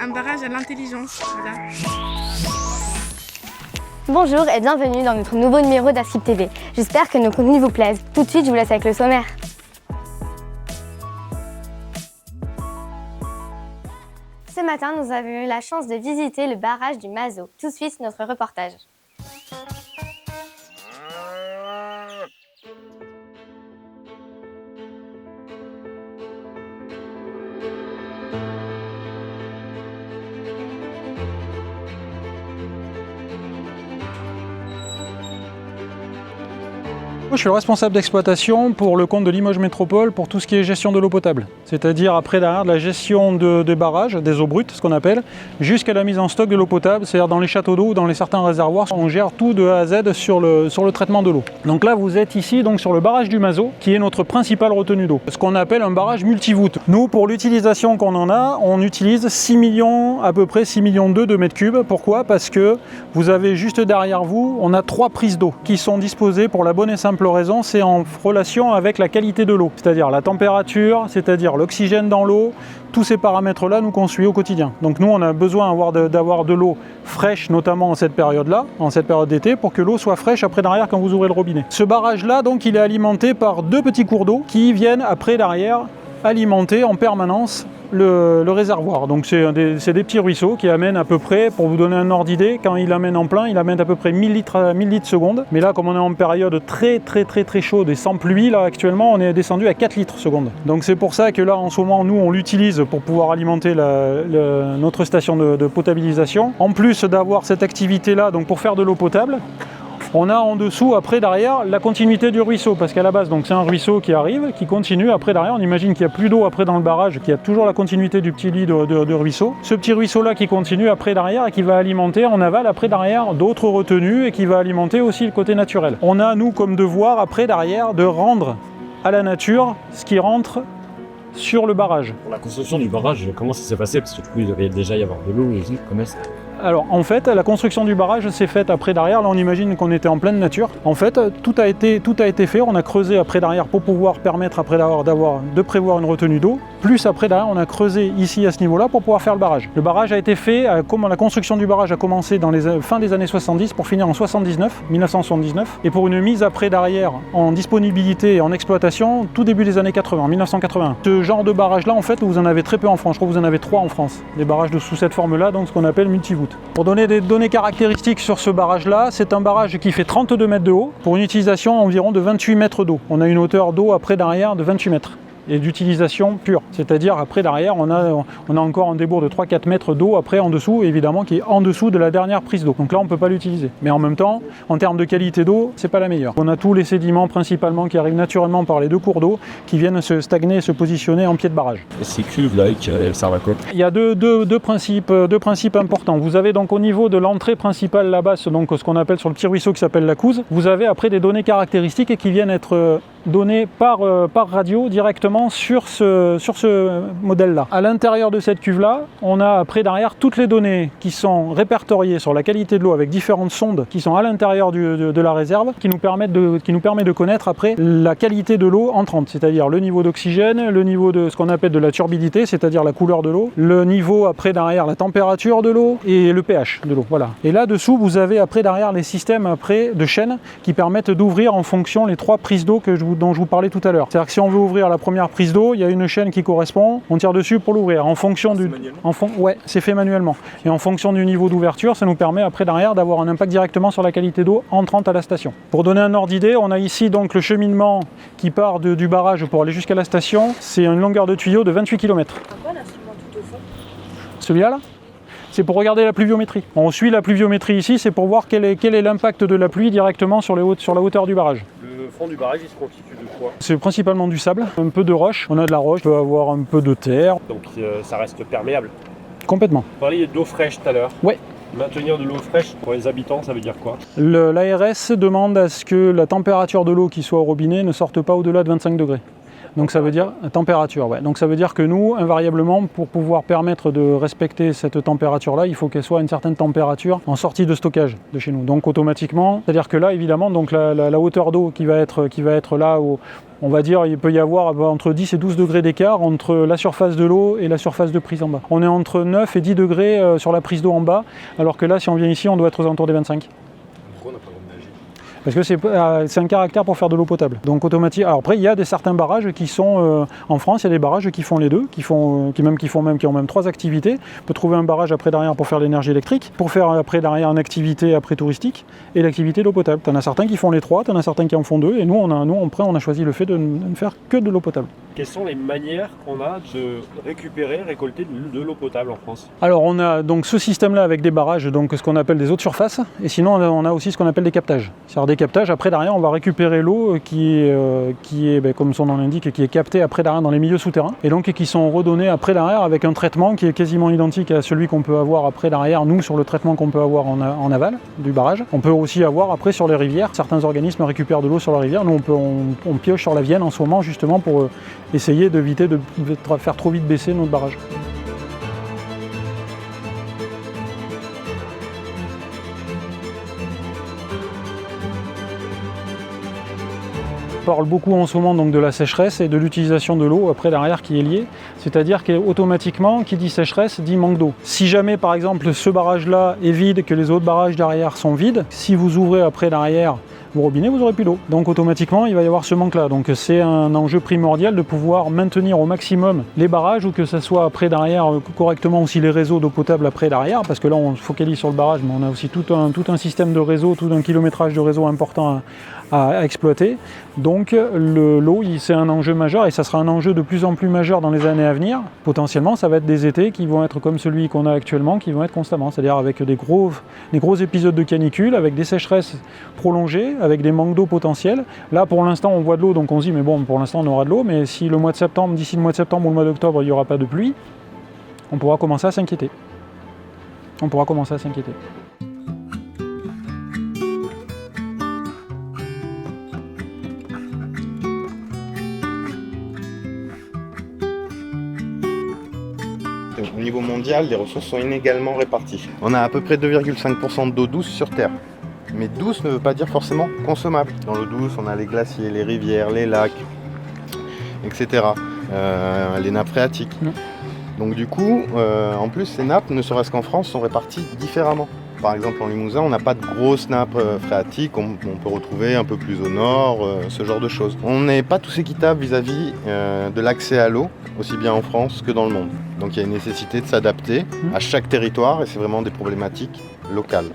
Un barrage à l'intelligence, voilà. Bonjour et bienvenue dans notre nouveau numéro d'Askip TV. J'espère que nos contenus vous plaisent. Tout de suite, je vous laisse avec le sommaire. Ce matin, nous avons eu la chance de visiter le barrage du Mazo. Tout de suite, notre reportage. Je suis le responsable d'exploitation pour le compte de Limoges Métropole pour tout ce qui est gestion de l'eau potable. C'est-à-dire après derrière de la gestion des barrages, des eaux brutes, ce qu'on appelle, jusqu'à la mise en stock de l'eau potable, c'est-à-dire dans les châteaux d'eau ou dans certains réservoirs, on gère tout de A à Z sur le traitement de l'eau. Donc là vous êtes ici donc, sur le barrage du Mazo, qui est notre principale retenue d'eau. Ce qu'on appelle un barrage multivoûte. Nous, pour l'utilisation qu'on en a, on utilise 6 millions, à peu près 6 millions de mètres cubes. Pourquoi? Parce que vous avez juste derrière vous, on a 3 prises d'eau qui sont disposées pour la bonne et simple raison, c'est en relation avec la qualité de l'eau, c'est-à-dire la température, c'est-à-dire l'oxygène dans l'eau, tous ces paramètres-là nous qu'on suit au quotidien. Donc nous on a besoin d'avoir de l'eau fraîche, notamment en cette période-là, en cette période d'été, pour que l'eau soit fraîche après derrière quand vous ouvrez le robinet. Ce barrage-là, donc il est alimenté par 2 petits cours d'eau qui viennent après derrière alimenter en permanence le réservoir. Donc c'est des petits ruisseaux qui amènent à peu près, pour vous donner un ordre d'idée, quand il amène en plein, il amène à peu près 1000 litres seconde. Mais là, comme on est en période très chaude et sans pluie, là actuellement, on est descendu à 4 litres seconde. Donc c'est pour ça que là, en ce moment, nous, on l'utilise pour pouvoir alimenter notre station de potabilisation. En plus d'avoir cette activité-là, donc pour faire de l'eau potable, on a en dessous, après derrière, la continuité du ruisseau, parce qu'à la base, donc c'est un ruisseau qui arrive, qui continue, après derrière, on imagine qu'il n'y a plus d'eau après dans le barrage, qu'il y a toujours la continuité du petit lit de ruisseau. Ce petit ruisseau-là qui continue après derrière et qui va alimenter en aval après derrière d'autres retenues et qui va alimenter aussi le côté naturel. On a, nous, comme devoir, après derrière, de rendre à la nature ce qui rentre sur le barrage. Pour la construction du barrage, comment ça s'est passé? Parce que du coup, il devait déjà y avoir de l'eau aussi, comment ça? Alors en fait, la construction du barrage s'est faite après derrière. Là, on imagine qu'on était en pleine nature. En fait, tout a été fait. On a creusé après derrière pour pouvoir permettre après de prévoir une retenue d'eau. Plus après derrière, on a creusé ici à ce niveau-là pour pouvoir faire le barrage. Le barrage a été fait, comme la construction du barrage a commencé dans les fin des années 70 pour finir en 1979. Et pour une mise après derrière en disponibilité et en exploitation tout début des années 80, 1980. Ce genre de barrage-là, en fait, vous en avez très peu en France. Je crois que vous en avez 3 en France. Des barrages sous cette forme-là, donc ce qu'on appelle multivoûte. Pour donner des données caractéristiques sur ce barrage-là, c'est un barrage qui fait 32 mètres de haut pour une utilisation environ de 28 mètres d'eau. On a une hauteur d'eau après derrière de 28 mètres. Et d'utilisation pure, c'est-à-dire après derrière on a encore un débours de 3-4 mètres d'eau après en dessous, évidemment qui est en dessous de la dernière prise d'eau, donc là on ne peut pas l'utiliser, mais en même temps en termes de qualité d'eau c'est pas la meilleure. On a tous les sédiments principalement qui arrivent naturellement par les 2 cours d'eau qui viennent se stagner et se positionner en pied de barrage. Et ces cuves là, elles servent à quoi? Il y a deux principes importants. Vous avez donc au niveau de l'entrée principale là-bas, donc ce qu'on appelle sur le petit ruisseau qui s'appelle la Couze, vous avez après des données caractéristiques et qui viennent être données par radio directement sur ce modèle-là. À l'intérieur de cette cuve-là, on a après derrière toutes les données qui sont répertoriées sur la qualité de l'eau avec différentes sondes qui sont à l'intérieur de la réserve qui nous permet de connaître après la qualité de l'eau entrante, c'est-à-dire le niveau d'oxygène, le niveau de ce qu'on appelle de la turbidité, c'est-à-dire la couleur de l'eau, le niveau après derrière la température de l'eau et le pH de l'eau. Voilà. Et là-dessous, vous avez après derrière les systèmes après de chaînes qui permettent d'ouvrir en fonction les 3 prises d'eau dont je vous parlais tout à l'heure. C'est-à-dire que si on veut ouvrir la première prise d'eau, il y a une chaîne qui correspond, on tire dessus pour l'ouvrir. En fonction du... Ouais, c'est fait manuellement. Et en fonction du niveau d'ouverture, ça nous permet après derrière d'avoir un impact directement sur la qualité d'eau entrante à la station. Pour donner un ordre d'idée, on a ici donc le cheminement qui part du barrage pour aller jusqu'à la station. C'est une longueur de tuyau de 28 km. Pourquoi l'instrument tout au fond? Celui-là là c'est pour regarder la pluviométrie. On suit la pluviométrie ici, c'est pour voir quel est l'impact de la pluie directement sur la hauteur du barrage. Le fond du barrage, il se constitue de quoi? C'est principalement du sable, un peu de roche. On a de la roche, on peut avoir un peu de terre. Donc ça reste perméable. Complètement. Vous parliez d'eau fraîche tout à l'heure. Ouais. Maintenir de l'eau fraîche pour les habitants, ça veut dire quoi? L'ARS demande à ce que la température de l'eau qui soit au robinet ne sorte pas au-delà de 25 degrés. Donc ça veut dire température, ouais. Donc ça veut dire que nous, invariablement, pour pouvoir permettre de respecter cette température-là, il faut qu'elle soit à une certaine température en sortie de stockage de chez nous. Donc automatiquement, c'est-à-dire que là, évidemment, donc la hauteur d'eau qui va être là où on va dire il peut y avoir entre 10 et 12 degrés d'écart entre la surface de l'eau et la surface de prise en bas. On est entre 9 et 10 degrés sur la prise d'eau en bas, alors que là, si on vient ici, on doit être aux alentours des 25. Pourquoi on n'a pas le droit de nager? Parce que c'est un caractère pour faire de l'eau potable. Donc automatique. Alors après, il y a certains barrages qui sont en France, il y a des barrages qui font les deux, qui ont même 3 activités. On peut trouver un barrage après derrière pour faire l'énergie électrique, pour faire après derrière une activité après touristique et l'activité d'eau potable. T'en as certains qui font les 3, t'en as certains qui en font 2, et nous on a choisi le fait de ne faire que de l'eau potable. Quelles sont les manières qu'on a de récolter de l'eau potable en France? Alors on a donc ce système-là avec des barrages, donc ce qu'on appelle des eaux de surface, et sinon on a aussi ce qu'on appelle des captages. C'est-à-dire des captages, après derrière on va récupérer l'eau qui est comme son nom l'indique, qui est captée après derrière dans les milieux souterrains, et donc qui sont redonnés après derrière avec un traitement qui est quasiment identique à celui qu'on peut avoir après derrière, nous sur le traitement qu'on peut avoir en aval du barrage. On peut aussi avoir après sur les rivières, certains organismes récupèrent de l'eau sur la rivière, nous on pioche sur la Vienne en ce moment justement pour essayer d'éviter de faire trop vite baisser notre barrage. On parle beaucoup en ce moment donc de la sécheresse et de l'utilisation de l'eau après derrière qui est liée, c'est-à-dire qu'automatiquement qui dit sécheresse dit manque d'eau. Si jamais par exemple ce barrage-là est vide, que les autres barrages derrière sont vides, si vous ouvrez après derrière vos robinets, vous n'aurez plus d'eau. Donc automatiquement, il va y avoir ce manque-là. Donc c'est un enjeu primordial de pouvoir maintenir au maximum les barrages, ou que ce soit après derrière correctement aussi les réseaux d'eau potable après derrière, parce que là on se focalise sur le barrage, mais on a aussi tout un système de réseau, tout un kilométrage de réseau important à exploiter. Donc l'eau, c'est un enjeu majeur, et ça sera un enjeu de plus en plus majeur dans les années à venir. Potentiellement, ça va être des étés qui vont être comme celui qu'on a actuellement, qui vont être constamment, c'est-à-dire avec des gros épisodes de canicule, avec des sécheresses prolongées, avec des manques d'eau potentiels. Là, pour l'instant, on voit de l'eau, donc on se dit, mais bon, pour l'instant, on aura de l'eau, mais si d'ici le mois de septembre ou le mois d'octobre, il n'y aura pas de pluie, on pourra commencer à s'inquiéter. Au niveau mondial, les ressources sont inégalement réparties. On a à peu près 2,5% d'eau douce sur Terre. Mais douce ne veut pas dire forcément consommable. Dans l'eau douce, on a les glaciers, les rivières, les lacs, etc. Les nappes phréatiques. Donc du coup, en plus, ces nappes, ne serait-ce qu'en France, sont réparties différemment. Par exemple, en Limousin, on n'a pas de grosses nappes phréatiques, on peut retrouver un peu plus au nord, ce genre de choses. On n'est pas tous équitables vis-à-vis de l'accès à l'eau, aussi bien en France que dans le monde. Donc il y a une nécessité de s'adapter à chaque territoire, et c'est vraiment des problématiques locales.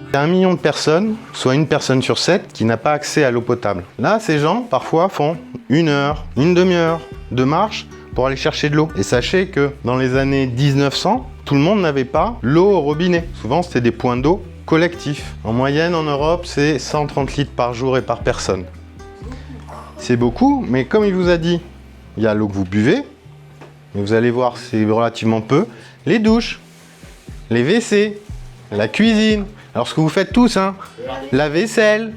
Il y a 1 million de personnes, soit 1 personne sur 7, qui n'a pas accès à l'eau potable. Là, ces gens, parfois, font 1 heure, une demi-heure de marche pour aller chercher de l'eau. Et sachez que dans les années 1900, tout le monde n'avait pas l'eau au robinet. Souvent, c'était des points d'eau collectifs. En moyenne, en Europe, c'est 130 litres par jour et par personne. C'est beaucoup, mais comme il vous a dit, il y a l'eau que vous buvez, mais vous allez voir, c'est relativement peu. Les douches, les WC, la cuisine, alors ce que vous faites tous, hein, la vaisselle,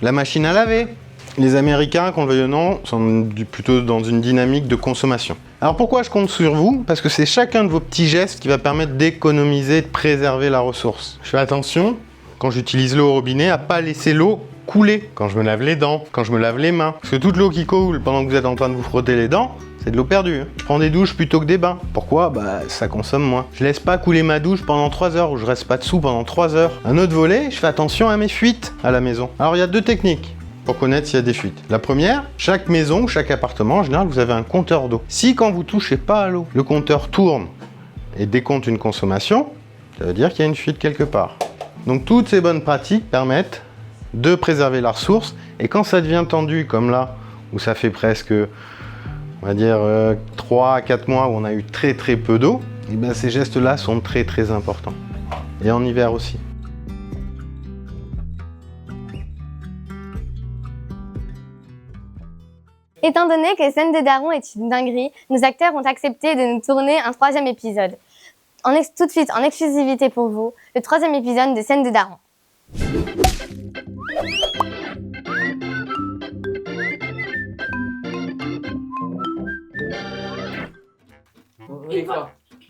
la machine à laver. Les Américains, qu'on le veuille ou non, sont plutôt dans une dynamique de consommation. Alors pourquoi je compte sur vous? Parce que c'est chacun de vos petits gestes qui va permettre d'économiser, de préserver la ressource. Je fais attention, quand j'utilise l'eau au robinet, à ne pas laisser l'eau couler. Quand je me lave les dents, quand je me lave les mains. Parce que toute l'eau qui coule pendant que vous êtes en train de vous frotter les dents, c'est de l'eau perdue. Je prends des douches plutôt que des bains. Pourquoi? Bah ça consomme moins. Je laisse pas couler ma douche pendant 3 heures, ou je reste pas dessous pendant 3 heures. Un autre volet, je fais attention à mes fuites à la maison. Alors il y a 2 techniques pour connaître s'il y a des fuites. La première, chaque maison, chaque appartement, en général, vous avez un compteur d'eau. Si quand vous touchez pas à l'eau, le compteur tourne et décompte une consommation, ça veut dire qu'il y a une fuite quelque part. Donc toutes ces bonnes pratiques permettent de préserver la ressource, et quand ça devient tendu, comme là, où ça fait presque, on va dire, 3 à 4 mois où on a eu très peu d'eau, et bien ces gestes-là sont très importants. Et en hiver aussi. Étant donné que Scène de Daron est une dinguerie, nos acteurs ont accepté de nous tourner un 3e épisode. Tout de suite, en exclusivité pour vous, le 3e épisode de Scène de Daron.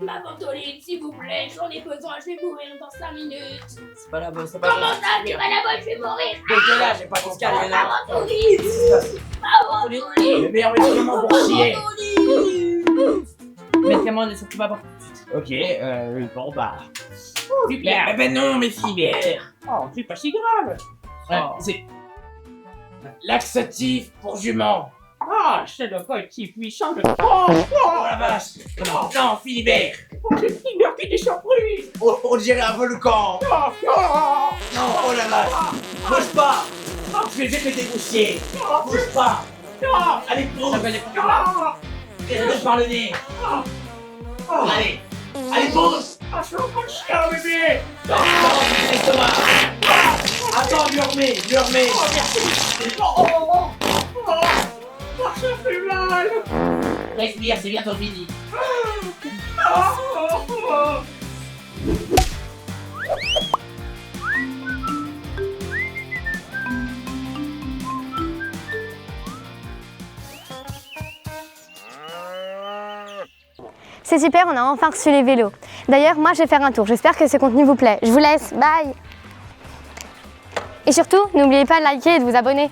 Ma ventoline, s'il vous plaît, j'en ai besoin, je vais mourir dans 5 minutes. C'est pas la bonne, c'est pas Comment ça, c'est pas la bonne, je vais mourir. Donc là, j'ai pas de calme, il y en a. Ma ventoline. Ma ventoline. Le meilleur médicament pour chier. ventoline. Médicament ne s'occupe pas pour tout de suite. Ok, bon bah. Super. Eh ben non, mais Philibert. Oh, c'est pas si grave. C'est laxatif pour jument. Ah, ça doit pas être si puissant de... Oh la vache. Non, Philibert. C'est Philibert qui est surprise. On dirait un volcan. Non, oh la vache. Bouge pas. Je vais jeter tes poussiers. Bouge pas. Allez, pose. Laisse par le nez. Allez. Allez, pose. Je suis en train de chier, bébé. Attends, lui remets. Ça fait mal. Respire, c'est bientôt fini. C'est super, on a enfin reçu les vélos. D'ailleurs, moi je vais faire un tour. J'espère que ce contenu vous plaît. Je vous laisse, bye. Et surtout, n'oubliez pas de liker et de vous abonner.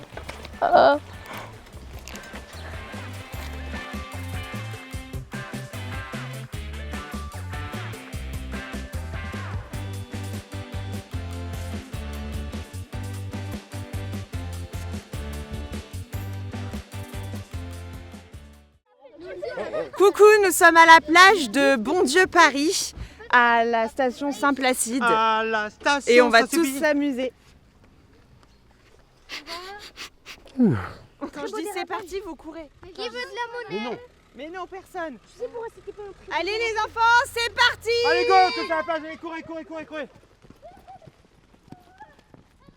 Coucou, nous sommes à la plage de Bondieu Paris, à la station Saint-Placide. À la station. Et on va tous s'amuser. Quand je dis c'est parti, vous courez. Qui veut de la monnaie? Mais non, personne. Allez les enfants, c'est parti. Allez go, tout à la plage, allez courez.